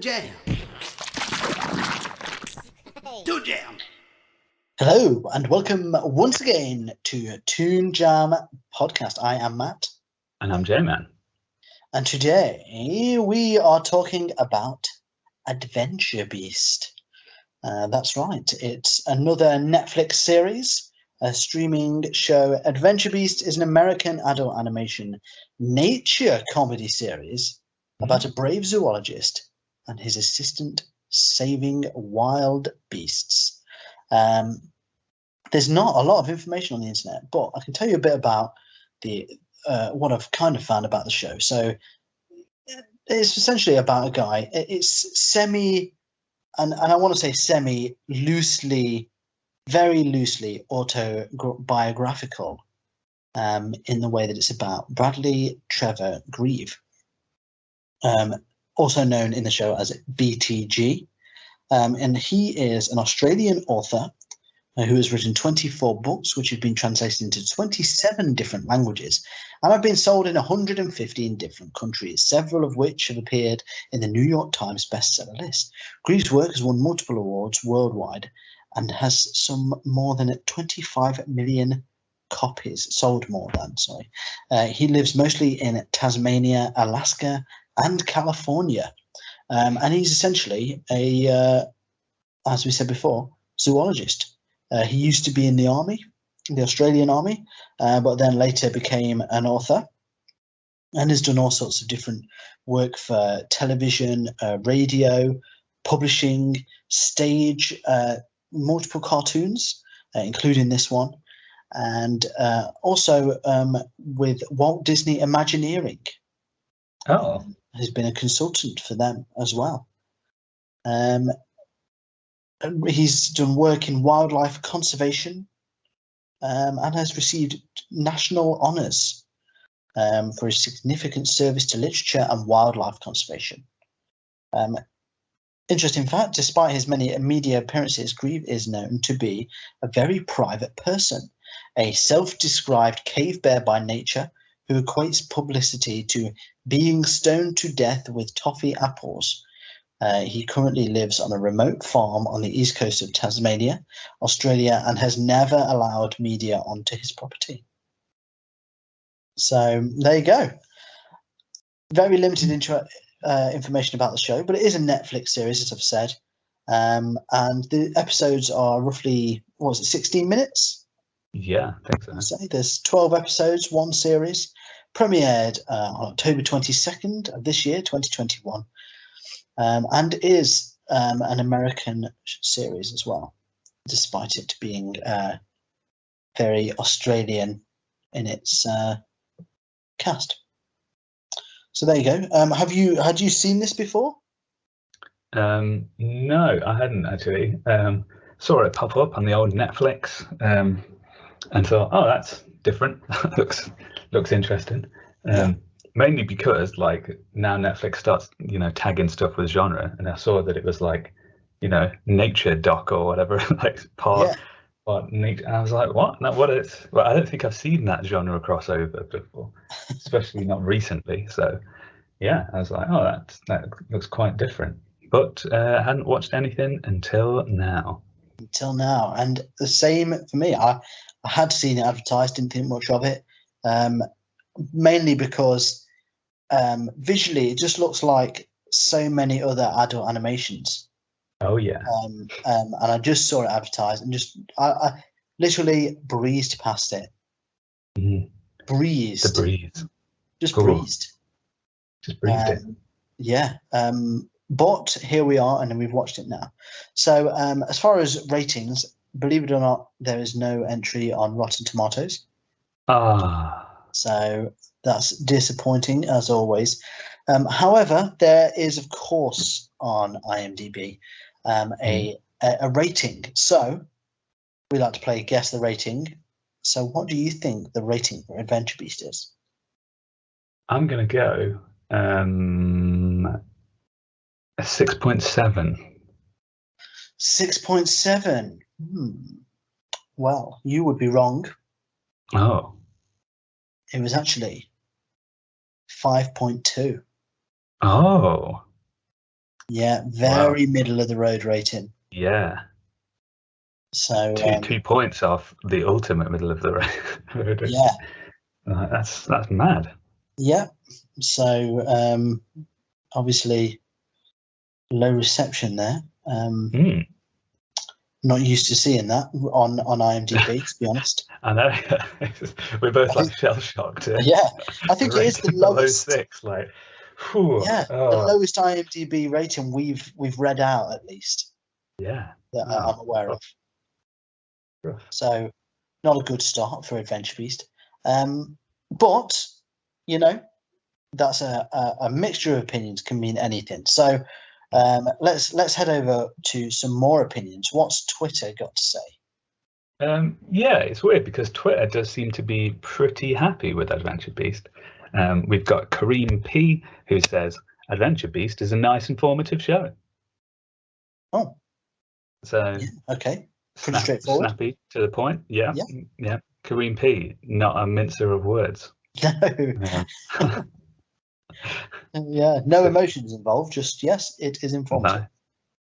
Jam. Toon Jam. Hello and welcome once again to Toon Jam podcast. I am Matt. And I'm J-Man. And today we are talking about Adventure Beast. That's right. It's another Netflix series, a streaming show. Adventure Beast is an American adult animation nature comedy series about a brave zoologist and his assistant saving wild beasts. There's not a lot of information on the internet, but I can tell you a bit about the what I've kind of found about the show. So it's essentially about a guy. It's semi, and I want to say semi loosely, very loosely autobiographical in the way that it's about Bradley Trevor Grieve, also known in the show as BTG. And he is an Australian author who has written 24 books, which have been translated into 27 different languages and have been sold in 115 different countries, several of which have appeared in the New York Times bestseller list. Grieve's work has won multiple awards worldwide and has some more than 25 million copies, sold more than, sorry. He lives mostly in Tasmania, Alaska, and California. And he's essentially a, as we said before, zoologist. He used to be in the army, the Australian army, but then later became an author and has done all sorts of different work for television, radio, publishing, stage, multiple cartoons, including this one, and also with Walt Disney Imagineering. Oh. Has been a consultant for them as well. He's done work in wildlife conservation and has received national honours for his significant service to literature and wildlife conservation. Interesting fact, despite his many media appearances, Grieve is known to be a very private person, a self-described cave bear by nature who equates publicity to being stoned to death with toffee apples. He currently lives on a remote farm on the east coast of Tasmania, Australia, and has never allowed media onto his property. So there you go. Very limited information about the show, but it is a Netflix series, as I've said. And the episodes are roughly, 16 minutes? Yeah, I think so. I'd say there's 12 episodes, one series, premiered on October 22nd of this year, 2021. And is an American series as well, despite it being very Australian in its cast. So there you go. Had you seen this before? No, I hadn't actually. Saw it pop up on the old Netflix and thought, oh, that's different. looks interesting. Yeah. Mainly because like now Netflix starts, tagging stuff with genre, and I saw that it was like, nature doc or whatever, like part nature. And I was like, what? Now what is? Well, I don't think I've seen that genre crossover before, especially not recently. So yeah, I was like, oh, that looks quite different. But I hadn't watched anything until now. And the same for me. I had seen it advertised, didn't think much of it, mainly because visually it just looks like so many other adult animations. Oh yeah. And I just saw it advertised and I literally breezed past it. Mm. Breezed. The breeze. Just Cool. breezed. Just breezed it. Yeah. But here we are, and then we've watched it now. So as far as ratings, believe it or not, there is no entry on Rotten Tomatoes. So that's disappointing, as always. However, there is, of course, on IMDb a rating. So we like to play Guess the Rating. So what do you think the rating for Adventure Beast is? I'm going to go a 6.7. 6.7. Well, you would be wrong. Oh. It was actually 5.2. Oh. Yeah, very middle of the road rating. Yeah. So 2 points off the ultimate middle of the road. Yeah. That's mad. Yeah. So obviously low reception there. Not used to seeing that on IMDb, to be honest. I know. We're both shell shocked. Yeah, I think it is the lowest. Below 6, whew, the lowest IMDb rating we've read out, at least. Yeah, that I'm aware of. Rough. So, not a good start for Adventure Beast. But that's a mixture of opinions, can mean anything. So, let's head over to some more opinions. What's Twitter got to say? Yeah, it's weird because Twitter does seem to be pretty happy with Adventure Beast. We've got Kareem P, who says Adventure Beast is a nice, informative show. Oh, so okay, pretty straightforward, snappy, to the point. Yeah. Kareem P, not a mincer of words. No. No emotions involved. Just yes, it is informative. No.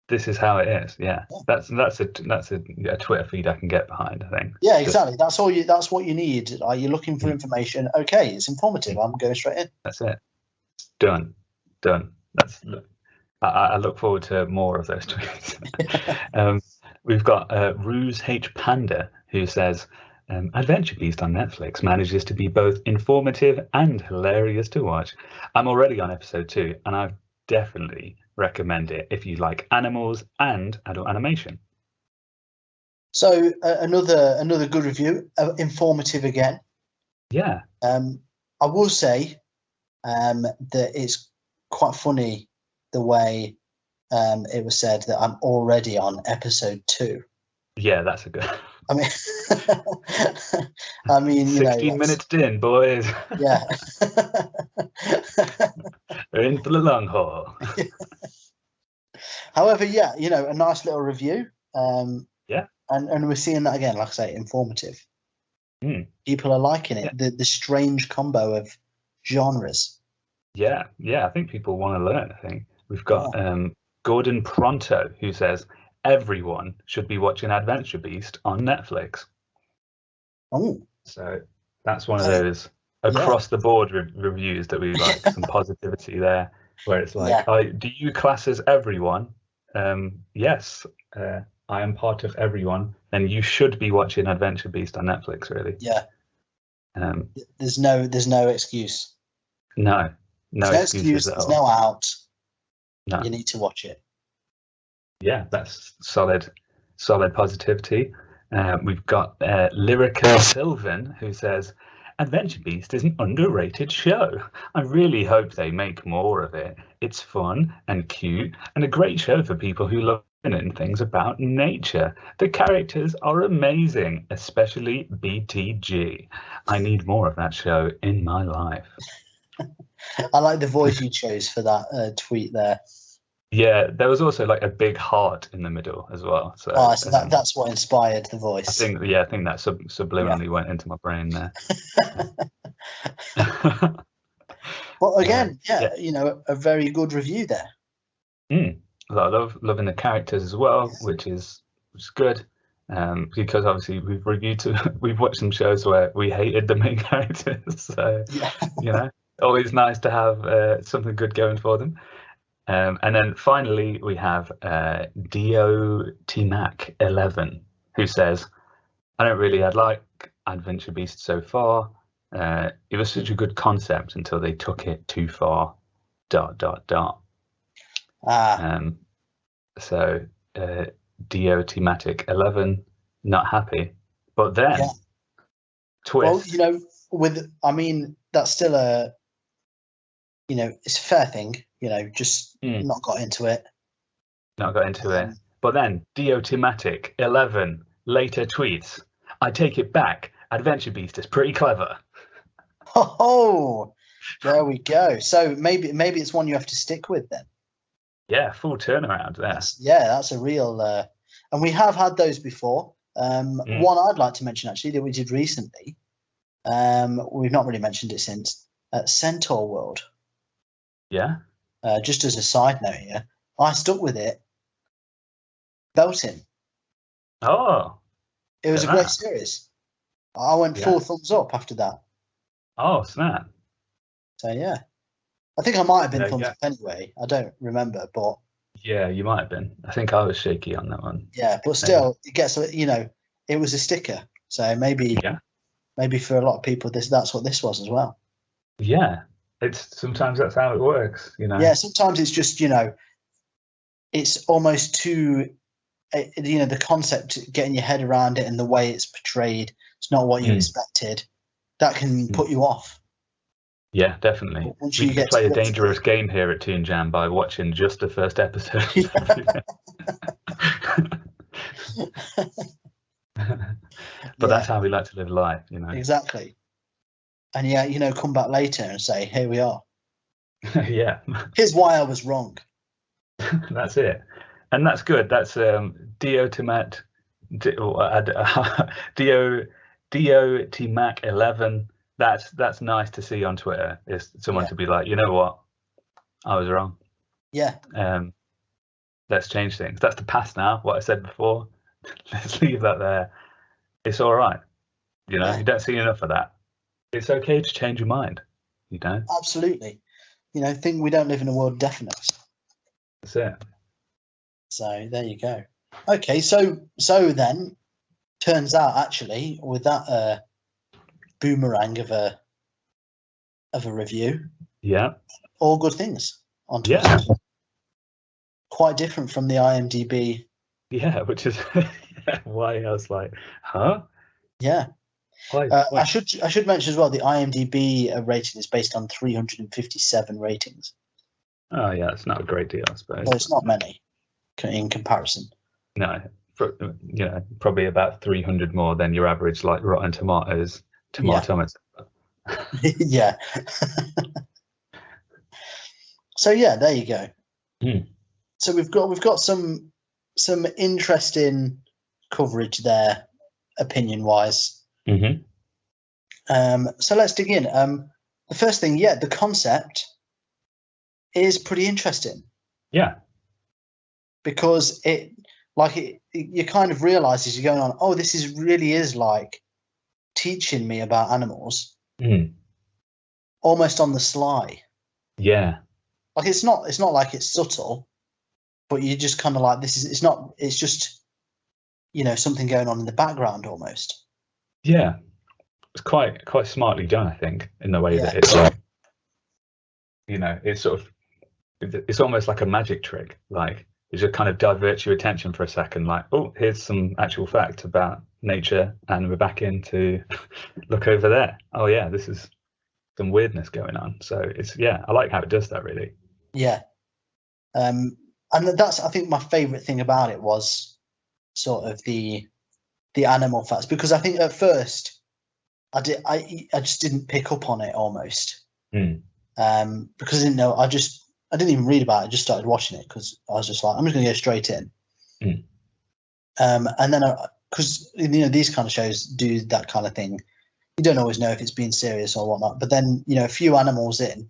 This is how it is. Yeah. That's a Twitter feed I can get behind, I think. Yeah, exactly. That's what you need. Are you looking for information? Okay, it's informative. I'm going straight in. That's it. Done. I look forward to more of those tweets. We've got Ruse H Panda, who says Adventure Beast on Netflix manages to be both informative and hilarious to watch. I'm already on episode 2, and I've definitely recommend it if you like animals and adult animation. So another good review, informative again. Yeah. I will say that it's quite funny the way it was said that I'm already on episode 2. Yeah, that's a good. I mean, 16 minutes in, boys. Yeah. We're in for the long haul. However, a nice little review. Yeah. And we're seeing that again, like I say, informative. People are liking it. Yeah. The strange combo of genres. Yeah. I think people want to learn. I think we've got Gordon Pronto, who says everyone should be watching Adventure Beast on Netflix. Oh. So that's one of those across the board reviews that we like. Some positivity there, where it's like, do you class as everyone? Yes, I am part of everyone. Then you should be watching Adventure Beast on Netflix, really. Yeah. There's no excuse. No excuses at all. There's no out. No. You need to watch it. Yeah, that's solid positivity. We've got Lyrica Sylvan, who says Adventure Beast is an underrated show. I really hope they make more of it. It's fun and cute and a great show for people who love learning things about nature. The characters are amazing, especially BTG. I need more of that show in my life. I like the voice you chose for that tweet there. Yeah, there was also a big heart in the middle as well. So, that's what inspired the voice. I think that subliminally went into my brain there. Well, again, a very good review there. I love loving the characters as well, which is good. Because obviously we've watched some shows where we hated the main characters. So always nice to have something good going for them. And then finally we have Dio T-Mac 11, who says, I don't really like Adventure Beast so far. It was such a good concept until they took it too far. ... So Dio T-Matic 11 not happy, but then twist. Well, that's still a it's a fair thing. Just not got into it. But then Dio T-Matic 11 later tweets, I take it back. Adventure Beast is pretty clever. Oh, there we go. So maybe it's one you have to stick with then. Yeah, full turnaround there. That's a real. And we have had those before. One I'd like to mention actually that we did recently. We've not really mentioned it since. Centaur World. Yeah. Just as a side note here, I stuck with it. Belting. Oh, It was a yeah. great series. I went 4 thumbs up after that. Oh, snap. So yeah, I think I might have been Yeah, thumbs up anyway. I don't remember, but yeah, you might have been. I think I was shaky on that one. yeah, but still, it gets, you know, it was a sticker. So maybe for a lot of people, that's what this was as well. Yeah, sometimes that's how it works, you know. Yeah, sometimes it's just, you know, it's almost too, you know, the concept, getting your head around it and the way it's portrayed, it's not what you expected. That can put you off. Yeah, definitely. Once We you could play a dangerous game here at Toon Jam by watching just the first episode. But that's how we like to live life, you know. Exactly. And yeah, you know, come back later and say, here we are. Yeah. Here's why I was wrong. That's it. And that's good. That's Diotimac 11. That's nice to see on Twitter. Is someone to be like, you know what, I was wrong. Yeah. Let's change things. That's the past now. What I said before. Let's leave that there. It's all right. You know, you don't see enough of that. It's okay to change your mind. You know. Absolutely. You know, think we don't live in a world of definites. That's it. So there you go. Okay, so then turns out actually with that boomerang of a review, all good things on Twitter. Yeah. Quite different from the IMDb. Yeah, which is why I was like, huh? Yeah. Why? I should mention as well, the IMDb rating is based on 357 ratings. Oh yeah, it's not a great deal, I suppose. Well, it's not many in comparison. No, you know, probably about 300 more than your average like Rotten Tomatoes tomatometer. Yeah. So yeah, there you go. So we've got some interesting coverage there, opinion wise. So let's dig in. The first thing, the concept is pretty interesting. Yeah. Because you kind of realize as you're going on, oh, this really is like teaching me about animals, almost on the sly. Yeah. Like it's not like it's subtle, but you just kind of like, it's just, you know, something going on in the background almost. Yeah. It's quite smartly done, I think, in the way that it's like, you know, it's almost like a magic trick. Like it just kind of diverts your attention for a second, like, oh, here's some actual fact about nature, and we're back in to look over there. Oh yeah, this is some weirdness going on. So I like how it does that, really. Yeah. And that's, I think, my favorite thing about it was sort of the animal facts, because I think at first I just didn't pick up on it almost. Because I didn't know. I didn't even read about it. I just started watching it because I was just like, I'm just going to go straight in. And then because you know, these kind of shows do that kind of thing. You don't always know if it's being serious or whatnot. But then, you know, a few animals in,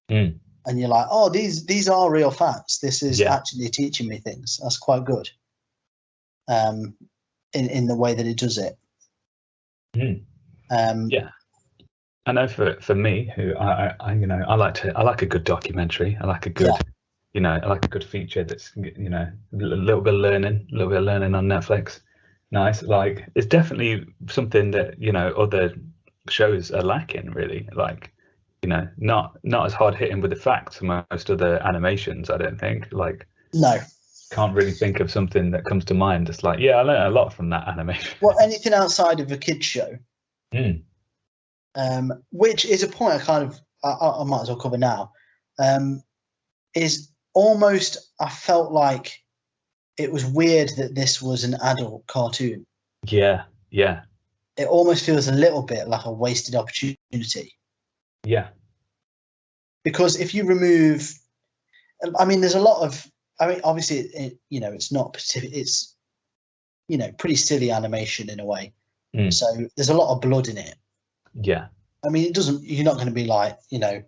and you're like, oh, these are real facts. This is actually teaching me things. That's quite good. In the way that it does it. Yeah. I know for me, who I you know, I like a good documentary. I like a good, you know, I like a good feature that's, you know, a little bit of learning on Netflix. Nice. Like it's definitely something that, you know, other shows are lacking, really. Like, you know, not as hard hitting with the facts as most other animations, I don't think. Like, no. Can't really think of something that comes to mind. Just like, I learned a lot from that animation. Well, anything outside of a kids show. Which is a point I might as well cover now, is almost, I felt like it was weird that this was an adult cartoon. Yeah. It almost feels a little bit like a wasted opportunity. Yeah. Because if you remove, I mean, there's a lot of, I mean, obviously, you know, it's not, it's, you know, pretty silly animation in a way. So there's a lot of blood in it. Yeah. I mean, you're not going to be like, you know,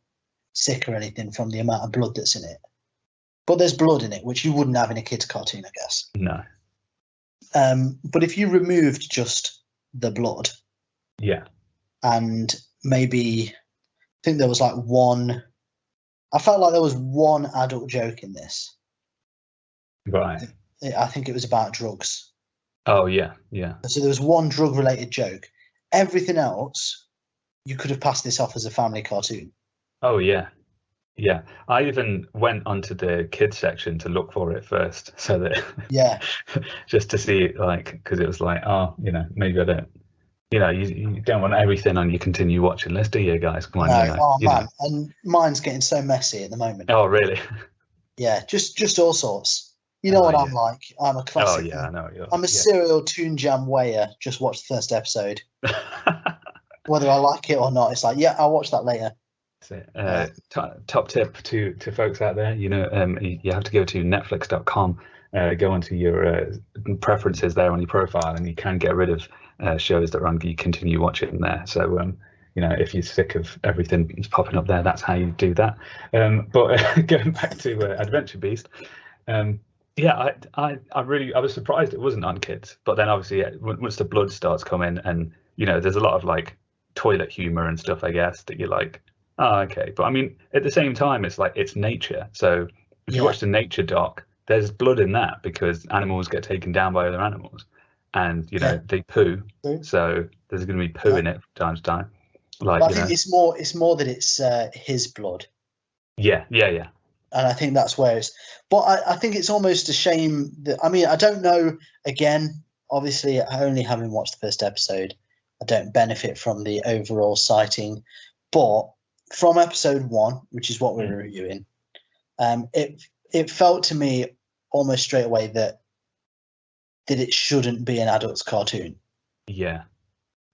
sick or anything from the amount of blood that's in it. but there's blood in it, which you wouldn't have in a kid's cartoon, I guess. No. But if you removed just the blood, and maybe I think there was like one. I felt like there was one adult joke in this. Right. I think it was about drugs. Oh yeah. So there was one drug-related joke. Everything else, you could have passed this off as a family cartoon. Oh yeah. I even went onto the kids section to look for it first, so that just to see, like, because it was like, oh, maybe I don't, you don't want everything on your continue watching list, do you guys? Come on, no, man, and mine's getting so messy at the moment. Oh really? Yeah, just all sorts. You know what I'm like. I'm a classic. Oh yeah, I know. I'm a serial Toon Jam wayer. Just watch the first episode. Whether I like it or not, it's like, yeah, I'll watch that later. Top tip to folks out there, you have to go to netflix.com, go onto your preferences there on your profile, and you can get rid of shows that are on you continue watching there. So if you're sick of everything that's popping up there, that's how you do that. But going back to Adventure Beast, I was surprised it wasn't on kids, but then obviously once the blood starts coming, and there's a lot of like toilet humor and stuff, I guess, that you're like, oh, okay. But I mean, at the same time, it's like, it's nature. So if you watch the nature doc, there's blood in that because animals get taken down by other animals, and they poo. So there's going to be poo in it from time to time. Like, but I think it's more that it's his blood. Yeah. And I think that's where it's. But I think it's almost a shame that, I mean, I don't know. Again, obviously, only having watched the first episode, I don't benefit from the overall sighting. But from episode 1, which is what we're reviewing, it felt to me almost straight away that it shouldn't be an adult's cartoon. Yeah.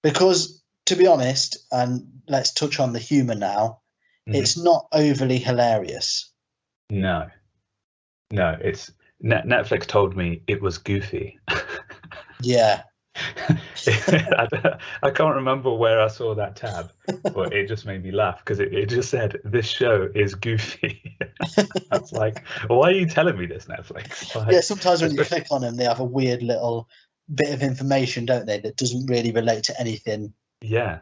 Because, to be honest, and let's touch on the humour now, it's not overly hilarious. No, it's Netflix told me it was goofy. Yeah. I can't remember where I saw that tab, but it just made me laugh because it just said, this show is goofy. I was like, well, why are you telling me this, Netflix? Like, yeah, sometimes when you click on them, they have a weird little bit of information, don't they, that doesn't really relate to anything. Yeah.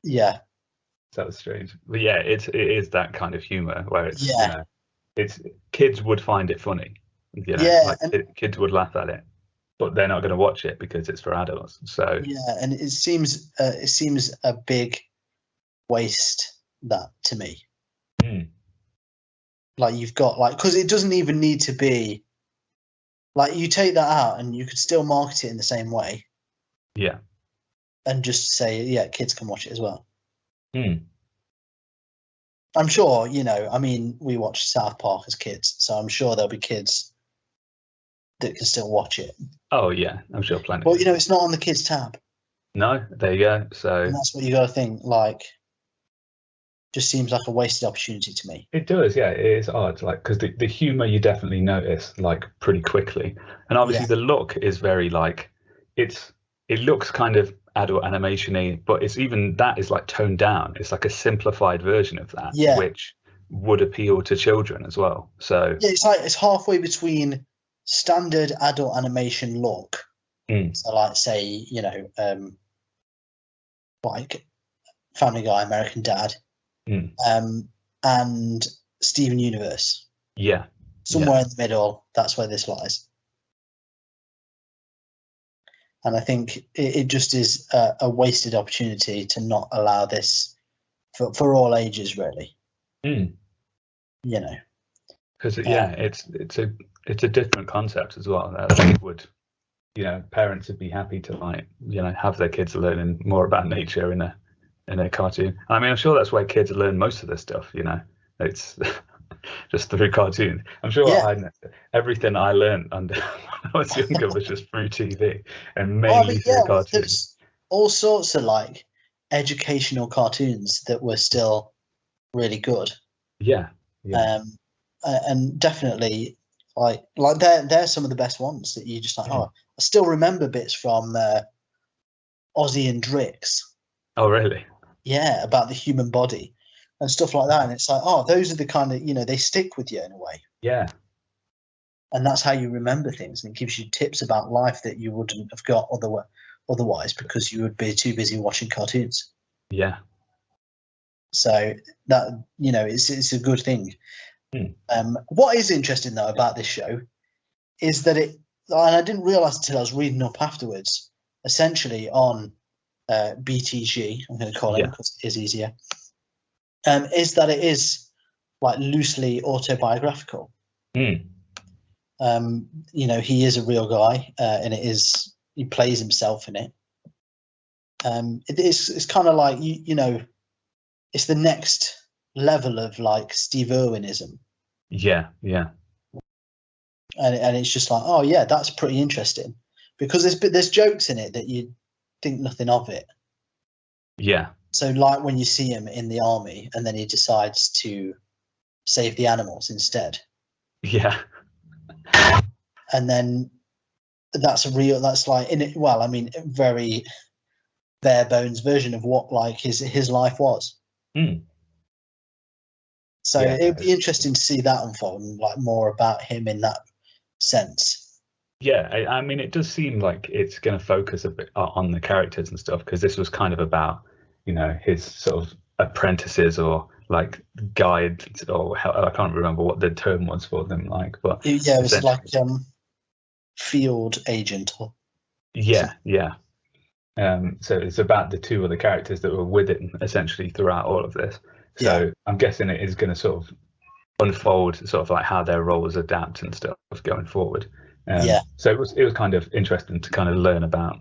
That was strange. But yeah, it is that kind of humor where it's it's kids would find it funny. Kids would laugh at it, but they're not going to watch it because it's for adults. So and it seems a big waste, that, to me. Like, you've got, like, because it doesn't even need to be, like, you take that out and you could still market it in the same way. Yeah. And just say, kids can watch it as well. I'm sure, I mean, we watched South Park as kids, so I'm sure there'll be kids that can still watch it. Oh yeah, I'm sure plenty. Well, it's not on the kids tab. No, there you go. So and that's what you got to think. Like, just seems like a wasted opportunity to me. It does, yeah. It is odd, like, because the humor you definitely notice like pretty quickly, and obviously the look is very like it looks kind of adult animation-y, but it's even that is like toned down. It's like a simplified version of that, which would appeal to children as well. So it's like it's halfway between standard adult animation look. So, like, say, like Family Guy, American Dad, and Steven Universe. Yeah. Somewhere in the middle, that's where this lies. And I think it just is a wasted opportunity to not allow this for all ages, really. Because it's a different concept as well. I think would parents would be happy to, like, have their kids learning more about nature in a cartoon. I mean, I'm sure that's where kids learn most of this stuff. It's just through cartoons. I'm sure everything I learned when I was younger was just through TV and mainly through cartoons. There's all sorts of like educational cartoons that were still really good. Yeah. And definitely like they're some of the best ones that you just like. Oh, I still remember bits from Ozzy and Drix. Oh, really? Yeah, about the human body and stuff like that. And it's like, oh, those are the kind of, they stick with you in a way. Yeah. and that's how you remember things, and it gives you tips about life that you wouldn't have got otherwise because you would be too busy watching cartoons. Yeah. So that, it's a good thing. What is interesting though about this show is that and I didn't realize until I was reading up afterwards, essentially on BTG, I'm going to call him because it is easier, is that it is like loosely autobiographical. He is a real guy, and he plays himself in it. It's kind of like, it's the next level of like Steve Irwinism. Yeah. And it's just like, oh yeah, that's pretty interesting, because there's jokes in it that you think nothing of it. Yeah. So like when you see him in the army and then he decides to save the animals instead. Yeah. And then that's like in it. Well, I mean, very bare bones version of what like his life was. So it'd be interesting to see that unfold and like more about him in that sense. Yeah, I mean, it does seem like it's going to focus a bit on the characters and stuff, because this was kind of about, his sort of apprentices or like guides, or I can't remember what the term was for them, like, but it was like field agent. Yeah. So it's about the two other characters that were with it essentially throughout all of this. So I'm guessing it is going to sort of unfold sort of like how their roles adapt and stuff going forward. So it was kind of interesting to kind of learn about,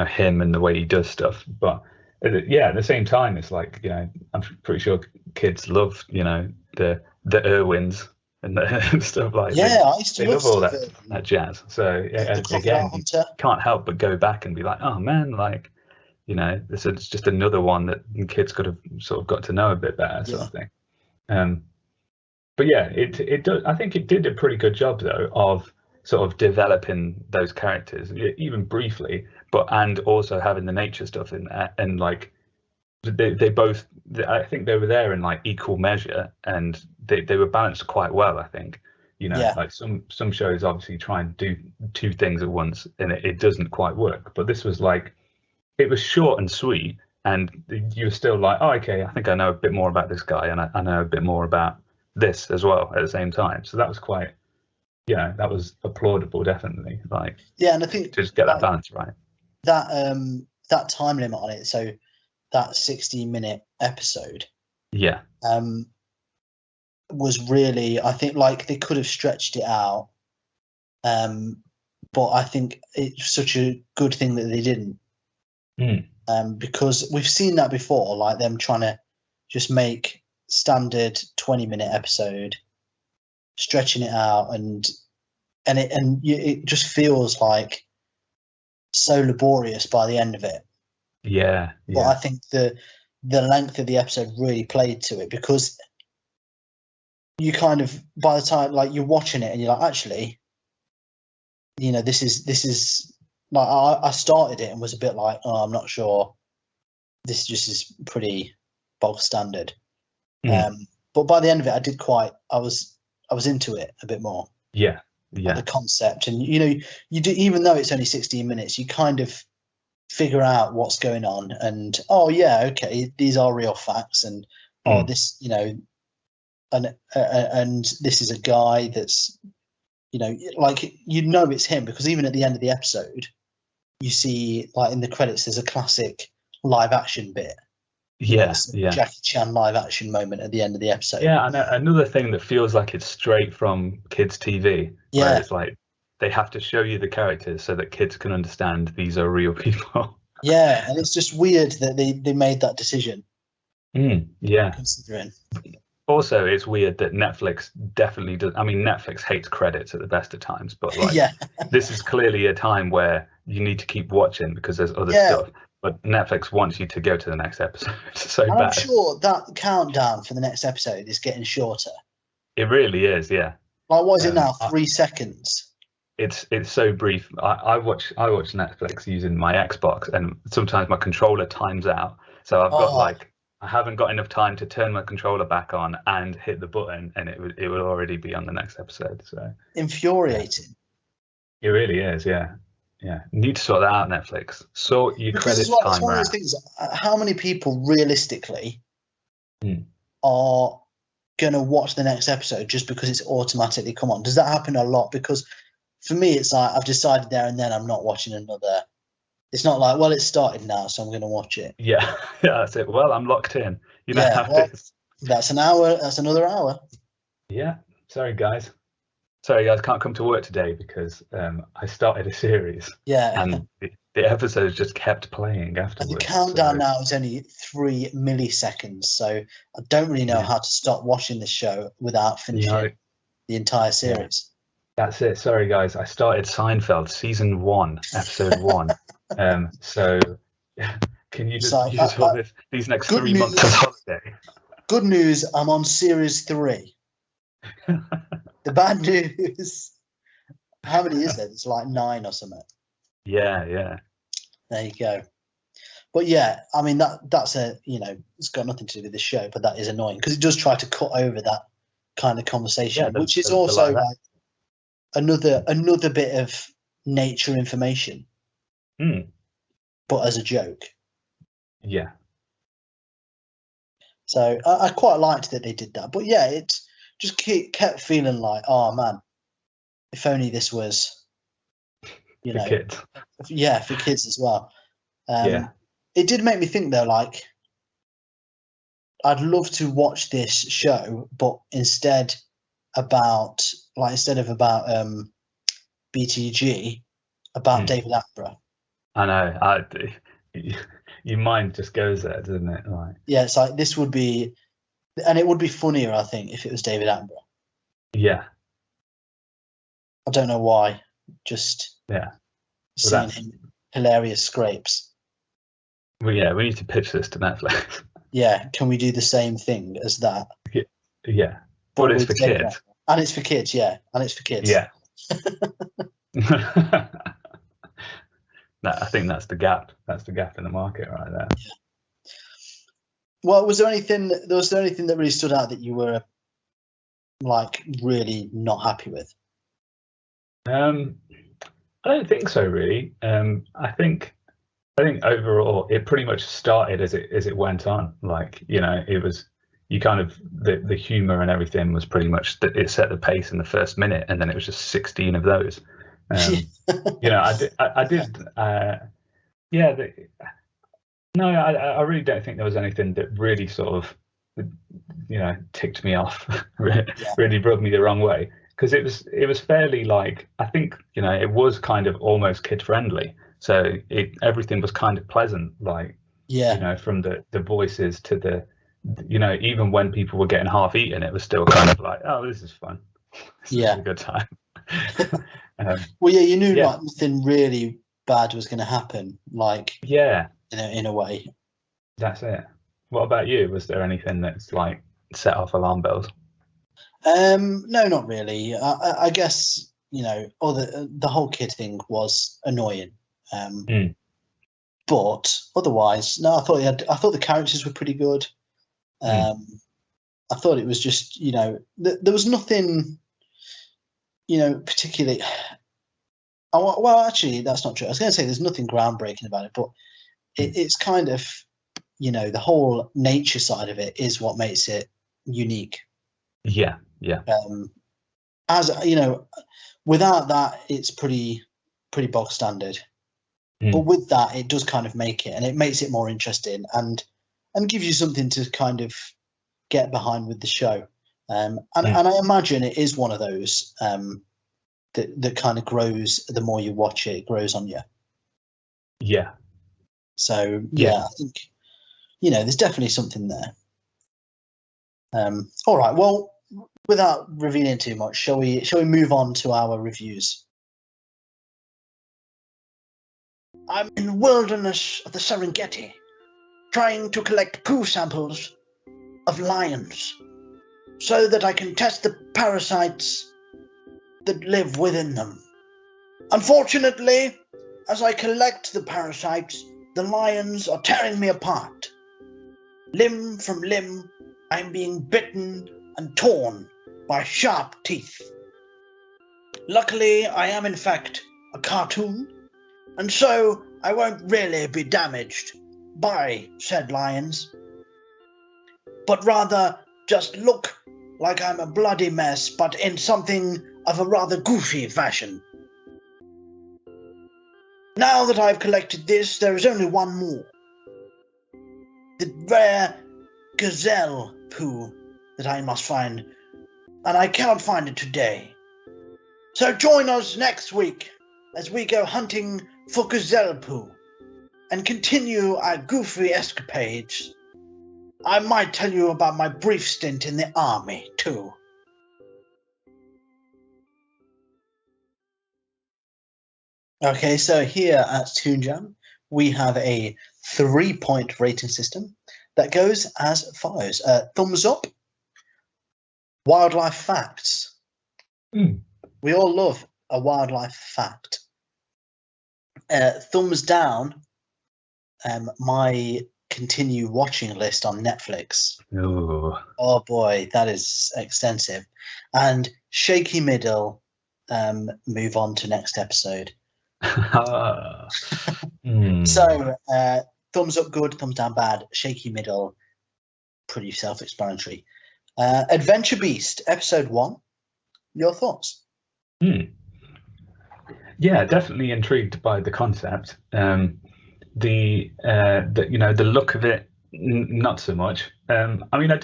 him and the way he does stuff. But at the same time, it's like, I'm pretty sure kids love, the Irwins and stuff like that. I used to love all that jazz. So again, you can't help but go back and be like, oh man, like, this is just another one that kids could have sort of got to know a bit better, sort of thing. But yeah, it does. I think it did a pretty good job though of sort of developing those characters, even briefly, and also having the nature stuff in there, and like they both, I think they were there in like equal measure, and they were balanced quite well, I think. Like some shows obviously try and do two things at once, and it doesn't quite work. But this was like, it was short and sweet, and you were still like, oh, okay, I think I know a bit more about this guy, and I know a bit more about this as well at the same time. So that was quite, that was applaudable, definitely. Like, and I think to just get that balance right. That time limit on it, so that 60-minute episode, was really, I think, like they could have stretched it out, but I think it's such a good thing that they didn't. Because we've seen that before, like them trying to just make standard 20-minute episode, stretching it out, and it just feels like so laborious by the end of it. But I think the length of the episode really played to it, because you kind of, by the time like you're watching it and you're like, actually, this is like, I started it and was a bit like, oh, I'm not sure, this just is pretty bog standard. But by the end of it, I was into it a bit more. Like the concept, and you do, even though it's only 16 minutes, you kind of figure out what's going on, and okay, these are real facts, and this, and this is a guy that's, like, it's him, because even at the end of the episode, you see, like, in the credits, there's a classic live action bit. Jackie Chan live action moment at the end of the episode. And another thing that feels like it's straight from kids' TV, where it's like they have to show you the characters so that kids can understand these are real people. And it's just weird that they made that decision. Considering. Also, it's weird that Netflix definitely does. I mean, Netflix hates credits at the best of times, but like, this is clearly a time where you need to keep watching because there's other stuff. But Netflix wants you to go to the next episode so bad. I'm sure that countdown for the next episode is getting shorter. It really is, yeah. Like, what is it now? 3 seconds. It's so brief. I watch Netflix using my Xbox, and sometimes my controller times out. So I've got I haven't got enough time to turn my controller back on and hit the button, and it would already be on the next episode. So infuriating. It really is, yeah. Need to sort that out, Netflix. Sort your credit It's timer one of out. those things. How many people realistically are gonna watch the next episode just because it's automatically come on? Does that happen a lot? Because for me, it's like I've decided there and then I'm not watching another. It's not like, well, it's started now, so I'm going to watch it. Yeah, that's it. Well, I'm locked in. You know how it is. That's an hour. That's another hour. Yeah. Sorry, guys. Can't come to work today because I started a series. Yeah. And the episodes just kept playing afterwards. And the countdown now is only 3 milliseconds, so I don't really know how to stop watching the show without finishing the entire series. Yeah. That's it. Sorry, guys. I started Seinfeld season 1, episode 1. So can you just use all these next 3 months of holiday? Good news, I'm on series 3. The bad news, how many is there? It's like 9 or something. Yeah. There you go. But yeah, I mean that's it's got nothing to do with the show, but that is annoying because it does try to cut over that kind of conversation, which is also like another bit of nature information. But as a joke. Yeah. So I quite liked that they did that. But yeah, it just kept feeling like, oh man, if only this was, for kids. Yeah, for kids as well. It did make me think though, like, I'd love to watch this show, but instead of about BTG, about David Attenborough. I know. Your mind just goes there, doesn't it? Like, yeah, it's like this would be, and it would be funnier, I think, if it was David Attenborough. Yeah. I don't know why. Just seeing him hilarious scrapes. Well, yeah, we need to pitch this to Netflix. Yeah, can we do the same thing as that? Yeah, but it's for kids. And it's for kids, yeah. And it's for kids. Yeah. I think that's the gap. That's the gap in the market right there. Yeah. Well, was there anything that really stood out that you were like really not happy with? I don't think so, really. I think overall it pretty much started as it went on. Like, it was, you kind of, the humor and everything was pretty much it set the pace in the first minute, and then it was just 16 of those. I really don't think there was anything that really sort of, ticked me off, really rubbed me the wrong way, because it was fairly, like, I think, it was kind of almost kid friendly, so everything was kind of pleasant, like, from the voices to the, even when people were getting half eaten, it was still kind of like, oh, this is fun. This is a good time. Well, yeah, you knew like nothing really bad was going to happen, like, in a way. That's it. What about you? Was there anything that's like set off alarm bells? No, not really. I guess the whole kid thing was annoying. But otherwise, no. I thought the characters were pretty good. I thought it was just there was nothing particularly. Well, actually, that's not true. I was going to say there's nothing groundbreaking about it, but it's kind of the whole nature side of it is what makes it unique. Yeah. As without that, it's pretty bog standard. But with that, it does kind of make it, and it makes it more interesting and gives you something to kind of get behind with the show. And I imagine it is one of those that kind of grows the more you watch it. It grows on you. Yeah. So I think there's definitely something there. All right. Well, without revealing too much, shall we move on to our reviews? I'm in the wilderness of the Serengeti, trying to collect poo samples of lions, so that I can test the parasites that live within them. Unfortunately, as I collect the parasites, the lions are tearing me apart. Limb from limb, I'm being bitten and torn by sharp teeth. Luckily, I am in fact a cartoon, and so I won't really be damaged by said lions, but rather just look like I'm a bloody mess, but in something of a rather goofy fashion. Now that I've collected this, there is only one more. The rare gazelle poo that I must find, and I cannot find it today. So join us next week as we go hunting for gazelle poo and continue our goofy escapades. I might tell you about my brief stint in the army, too. Okay, so here at Toon Jam, we have a 3-point rating system that goes as follows. Thumbs up, wildlife facts. We all love a wildlife fact. Thumbs down, my continue watching list on Netflix. Ooh. Oh boy, that is extensive. And shaky middle, move on to next episode. So thumbs up good, thumbs down bad, shaky middle, pretty self-explanatory. Adventure Beast, episode 1, your thoughts? Yeah, definitely intrigued by the concept. The look of it, not so much. I mean, I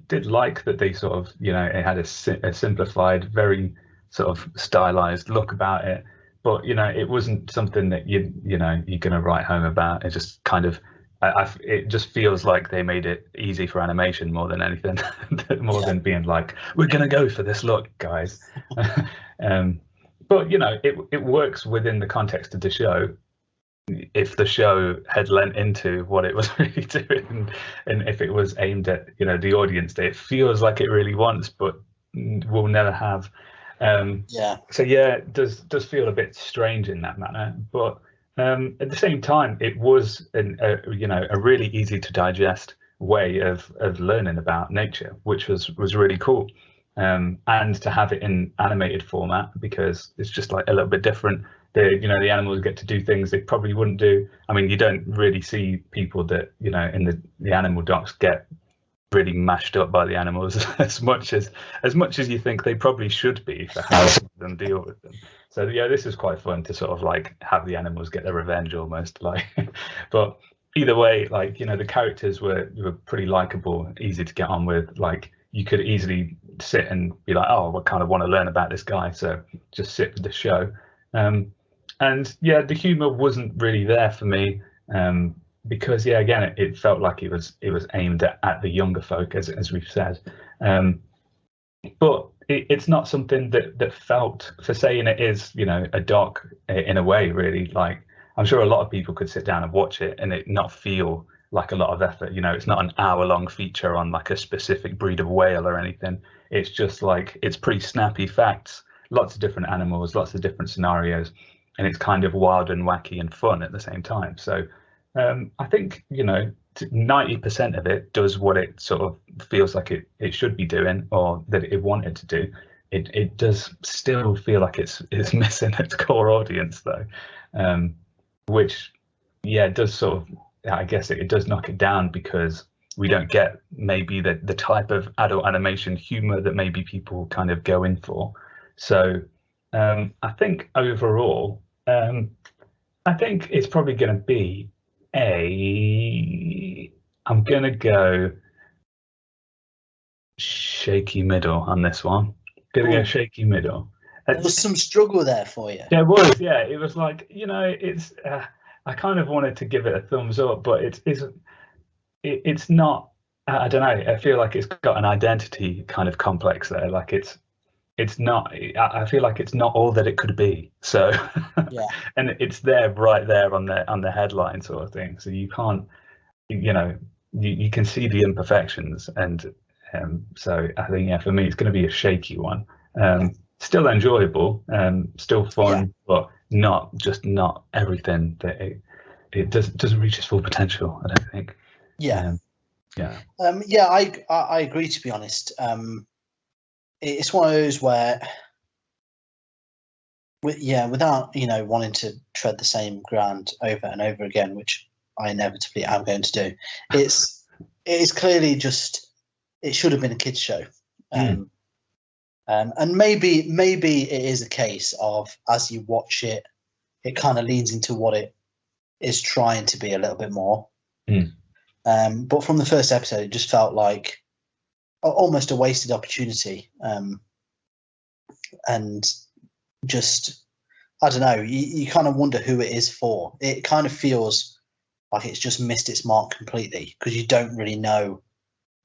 did like that they sort of, it had a simplified, very sort of stylized look about it. But it wasn't something that you're gonna write home about. It just kind of, it just feels like they made it easy for animation more than anything, than being like, we're gonna go for this look, guys. But it works within the context of the show. If the show had lent into what it was really doing, and if it was aimed at the audience that it feels like it really wants, but will never have. So yeah, it does feel a bit strange in that manner, but at the same time, it was a really easy to digest way of learning about nature, which was really cool. And to have it in animated format, because it's just like a little bit different. The animals get to do things they probably wouldn't do. I mean, you don't really see people that in the animal docs get really mashed up by the animals as much as you think they probably should be for how them deal with them. So yeah, this is quite fun to sort of like have the animals get their revenge almost, like. But either way, like the characters were pretty likable, easy to get on with. Like you could easily sit and be like, oh, I kind of want to learn about this guy, so just sit with the show. And yeah, the humor wasn't really there for me. Because yeah, again, it felt like it was aimed at the younger folk, as we've said, but it's not something that felt, for saying it is a doc in a way, really. Like I'm sure a lot of people could sit down and watch it and it not feel like a lot of effort. It's not an hour-long feature on like a specific breed of whale or anything. It's just like, it's pretty snappy facts, lots of different animals, lots of different scenarios, and it's kind of wild and wacky and fun at the same time. So I think 90% of it does what it sort of feels like it should be doing, or that it wanted to do. It does still feel like it's missing its core audience though, which yeah, does sort of, I guess it does knock it down, because we don't get maybe the type of adult animation humor that maybe people kind of go in for. So I think overall, I think it's probably going to be I'm going to go shaky middle on this one. Going to go shaky middle. There was some struggle there for you. There was, yeah. It was like, it's I kind of wanted to give it a thumbs up, but it's not, I don't know, I feel like it's got an identity kind of complex there. Like it's not, I feel like it's not all that it could be. So yeah. And it's right there on the headline sort of thing. So you can't, you can see the imperfections, and so I think, yeah, for me it's going to be a shaky one. Still enjoyable, still fun, but not everything that it doesn't reach its full potential, I don't think. Yeah. Yeah, I agree, to be honest. It's one of those where, without wanting to tread the same ground over and over again, which I inevitably am going to do, it is clearly just, it should have been a kids show. And maybe it is a case of, as you watch it, it kind of leans into what it is trying to be a little bit more. But from the first episode, it just felt like almost a wasted opportunity. And just, I don't know, you kind of wonder who it is for. It kind of feels like it's just missed its mark completely, because you don't really know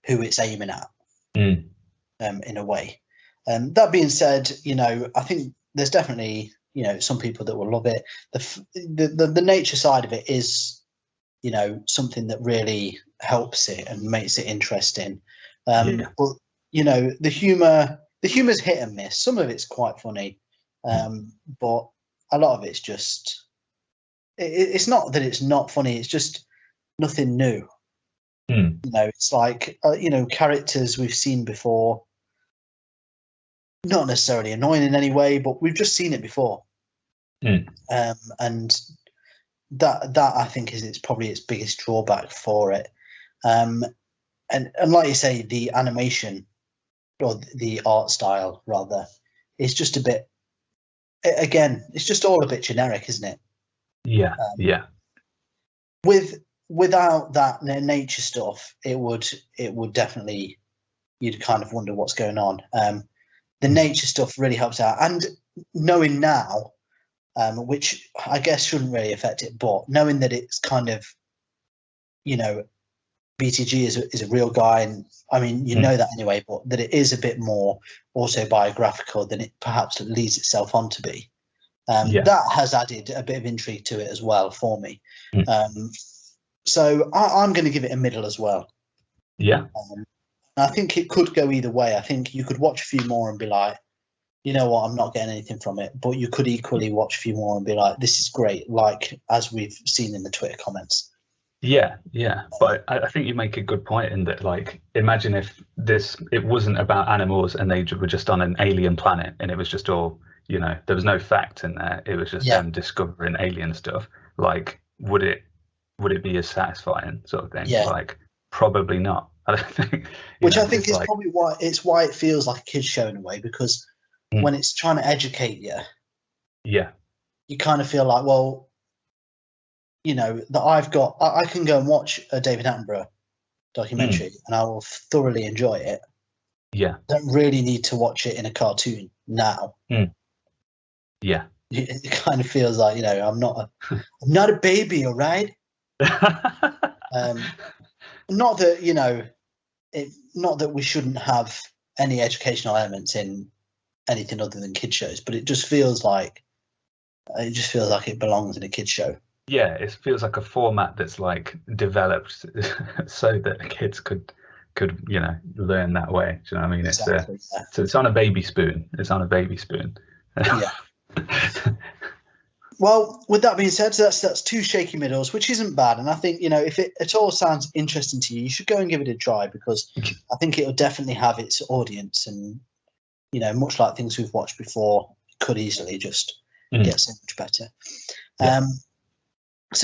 who it's aiming at, in a way. That being said, I think there's definitely, some people that will love it. The nature side of it is, something that really helps it and makes it interesting. But, the humor's hit and miss. Some of it's quite funny, but a lot of it's just, it's not that it's not funny, it's just nothing new. It's like, characters we've seen before, not necessarily annoying in any way, but we've just seen it before. And that I think is probably its biggest drawback for it. And like you say, the animation, or the art style rather, is just a bit, again, it's just all a bit generic, isn't it? Yeah. Without that nature stuff, it would definitely, you'd kind of wonder what's going on. The nature stuff really helps out, and knowing now, which I guess shouldn't really affect it, but knowing that it's kind of, BTG is a real guy, and I mean, know that anyway, but that it is a bit more autobiographical than it perhaps leads itself on to be. That has added a bit of intrigue to it as well for me. So I'm going to give it a middle as well. I think it could go either way. I think you could watch a few more and be like, you know what, I'm not getting anything from it. But you could equally watch a few more and be like, this is great, like as we've seen in the Twitter comments. Yeah. But I think you make a good point in that, like, imagine if it wasn't about animals and they were just on an alien planet and it was just all, there was no fact in there. It was just them discovering alien stuff. Like, would it be as satisfying, sort of thing? Like, probably not. I don't think. Which I think is like, probably why it feels like a kid's show in a way, because when it's trying to educate you, you kind of feel like, well, that I can go and watch a David Attenborough documentary and I will thoroughly enjoy it. I don't really need to watch it in a cartoon now. It kind of feels like, I'm not a baby, all right? Not that, not that we shouldn't have any educational elements in anything other than kids shows, but it just feels like it belongs in a kids show. Yeah, it feels like a format that's like developed so that kids could learn that way. Do you know what I mean? Exactly, so it's on a baby spoon. Well, with that being said, that's two shaky middles, which isn't bad. And I think, if it at all sounds interesting to you, you should go and give it a try, because I think it'll definitely have its audience. And, much like things we've watched before, it could easily just get so much better.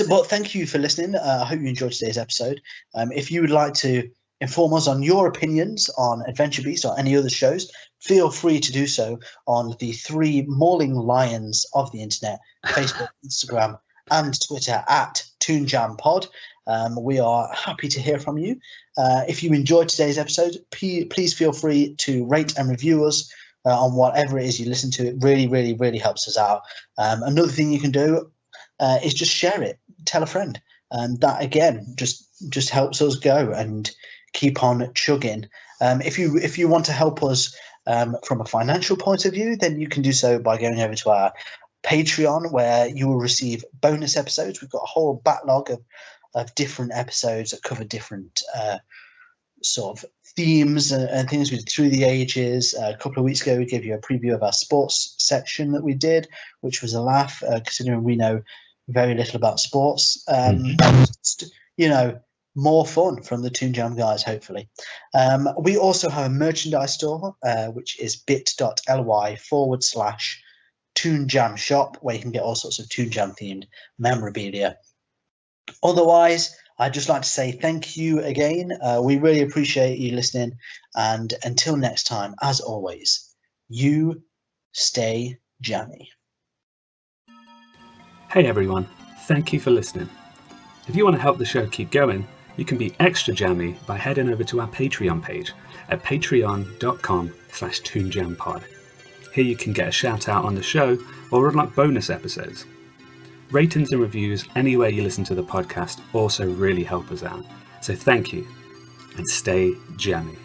But thank you for listening. I hope you enjoyed today's episode. If you would like to inform us on your opinions on Adventure Beast or any other shows, feel free to do so on the three mauling lions of the internet, Facebook, Instagram, and Twitter at ToonJamPod. We are happy to hear from you. If you enjoyed today's episode, please feel free to rate and review us on whatever it is you listen to. It really, really, really helps us out. Another thing you can do is just share it, tell a friend. And that, again, just helps us go and keep on chugging. If you want to help us from a financial point of view, then you can do so by going over to our Patreon, where you will receive bonus episodes. We've got a whole backlog of different episodes that cover different sort of themes and things we did through the ages. A couple of weeks ago, we gave you a preview of our sports section that we did, which was a laugh, considering we know very little about sports. more fun from the Toon Jam guys, hopefully. We also have a merchandise store, which is bit.ly/Toon Jam shop, where you can get all sorts of Toon Jam themed memorabilia. Otherwise, I'd just like to say thank you again. We really appreciate you listening. And until next time, as always, you stay jammy. Hey everyone, thank you for listening. If you want to help the show keep going, you can be extra jammy by heading over to our Patreon page at patreon.com/toonjampod. Here you can get a shout out on the show or unlock bonus episodes. Ratings and reviews anywhere you listen to the podcast also really help us out. So thank you and stay jammy.